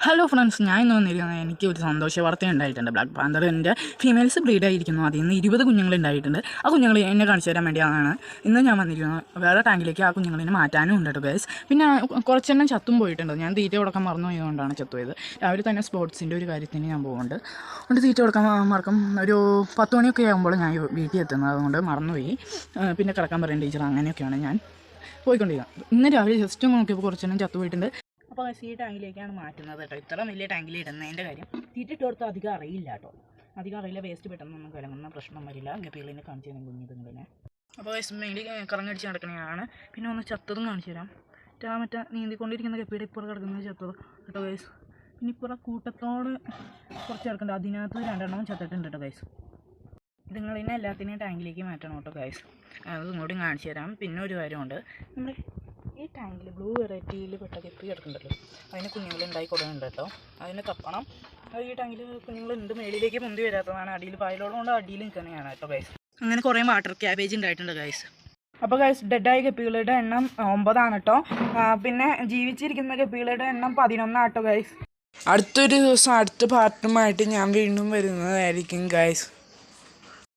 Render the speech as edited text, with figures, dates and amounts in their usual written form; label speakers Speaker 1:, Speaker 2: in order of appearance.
Speaker 1: Hello friends, ഞാൻ ഇന്ന് വന്നിരിക്കുന്നത് എനിക്ക് ഒരു സന്തോഷ വാർത്ത ഉണ്ടായിട്ടുണ്ട്. ബ്ലാക്ക് പാന്തറിൻ്റെ ഫീമെയിൽസ് ബ്രീഡായിരിക്കുന്നു. അതിൽ നിന്ന് 20 കുഞ്ഞുങ്ങൾ ഉണ്ടായിട്ടുണ്ട്. ആ കുഞ്ഞുങ്ങൾ എന്നെ കാണിച്ചു തരാൻ വേണ്ടിയാണ് ഇന്ന് ഞാൻ വന്നിരിക്കുന്നത്. വേറെ ടാങ്കിലേക്ക് ആ കുഞ്ഞുങ്ങളിനെ മാറ്റാനും ഉണ്ട് കേട്ടോ ഗൈസ്. പിന്നെ കുറച്ചെണ്ണം ചത്തും പോയിട്ടുണ്ട്. ഞാൻ തീറ്റ കൊടുക്കാൻ മറന്നു പോയതുകൊണ്ടാണ് ചത്തുപോയത്. രാവിലെ തന്നെ സ്പോർട്സിൻ്റെ ഒരു കാര്യത്തിന് ഞാൻ പോകുന്നുണ്ട്. അതുകൊണ്ട് തീറ്റ കൊടുക്കാൻ മറക്കും. ഒരു 10 മണിയൊക്കെ ആകുമ്പോൾ ഞാൻ വീട്ടിൽ എത്തുന്നത്, അതുകൊണ്ട് മറന്നുപോയി. പിന്നെ കിടക്കാൻ പറയും ടീച്ചർ. അങ്ങനെയൊക്കെയാണ് ഞാൻ പോയിക്കൊണ്ടിരിക്കുന്നത്. ഇന്ന് രാവിലെ ജസ്റ്റ് നോക്കിയപ്പോൾ കുറച്ചെണ്ണം ചത്തുപോയിട്ടുണ്ട്. അപ്പോൾ ഈ ടാങ്കിലേക്കാണ് മാറ്റുന്നത് കേട്ടോ. ഇത്ര വലിയ ടാങ്കിൽ ഇടുന്നതിൻ്റെ കാര്യം തീറ്റ ഇട്ട് കൊടുത്താൽ അധികം അറിയില്ല കേട്ടോ. അധികം അറിയില്ല, വേസ്റ്റ് പെട്ടെന്നൊന്നും കലങ്ങുന്ന പ്രശ്നം വരില്ല. ഗപ്പികളിനെ കാണിച്ചു തരാം, കുഞ്ഞുങ്ങളെ. അപ്പോൾ മേടി കറങ്ങടിച്ച് നടക്കണതാണ്. പിന്നെ ഒന്ന് ചത്തതും കാണിച്ചു തരാം. മറ്റേ നീന്തിക്കൊണ്ടിരിക്കുന്ന ഗപ്പിയുടെ ഇപ്പുറം കിടക്കുന്നത് ചത്തത് കേട്ടോ ഗൈസ്. പിന്നെ ഇപ്പുറം കൂട്ടത്തോട് കുറച്ച് കിടക്കുന്നുണ്ട്, അതിനകത്ത് 2 എണ്ണവും ചത്തിട്ടുണ്ട് കേട്ടോ ഗൈസ്. ഇതുങ്ങളിനെ എല്ലാത്തിനെയും ടാങ്കിലേക്ക് മാറ്റണം കേട്ടോ ഗൈസ്. അത് ഇങ്ങോട്ടും കാണിച്ചു തരാം. പിന്നെ ഒരു കാര്യമുണ്ട്, നമ്മൾ ഈ ടാങ്കിൽ ബ്ലൂ വെറൈറ്റിയിൽ പെട്ട ഗപ്പി കിടക്കുന്നുണ്ടല്ലോ, അതിന് കുഞ്ഞുങ്ങളുണ്ടായി കൊടുക്കുന്നുണ്ട് കേട്ടോ. അതിനെ തപ്പണം. അത് ഈ ടാങ്കിൽ കുഞ്ഞുങ്ങളുണ്ട്, മേളിലേക്ക് പൊന്തി വരാത്തതാണ്. അടിയിൽ പായലോളം കൊണ്ട് അടിയിൽ നിൽക്കുന്നതാണ് കേട്ടോ ഗൈസ്. അങ്ങനെ കുറേ വാട്ടർ ക്യാബേജ് ഉണ്ടായിട്ടുണ്ട് ഗൈസ്. അപ്പോൾ ഗൈസ്, ഡെഡായ ഗപ്പികളുടെ എണ്ണം 9 ആണ് കേട്ടോ. പിന്നെ ജീവിച്ചിരിക്കുന്ന ഗപ്പികളുടെ എണ്ണം 11 കേട്ടോ ഗൈസ്.
Speaker 2: അടുത്തൊരു ദിവസം അടുത്ത പാർട്ടുമായിട്ട് ഞാൻ വീണ്ടും വരുന്നതായിരിക്കും ഗൈസ്.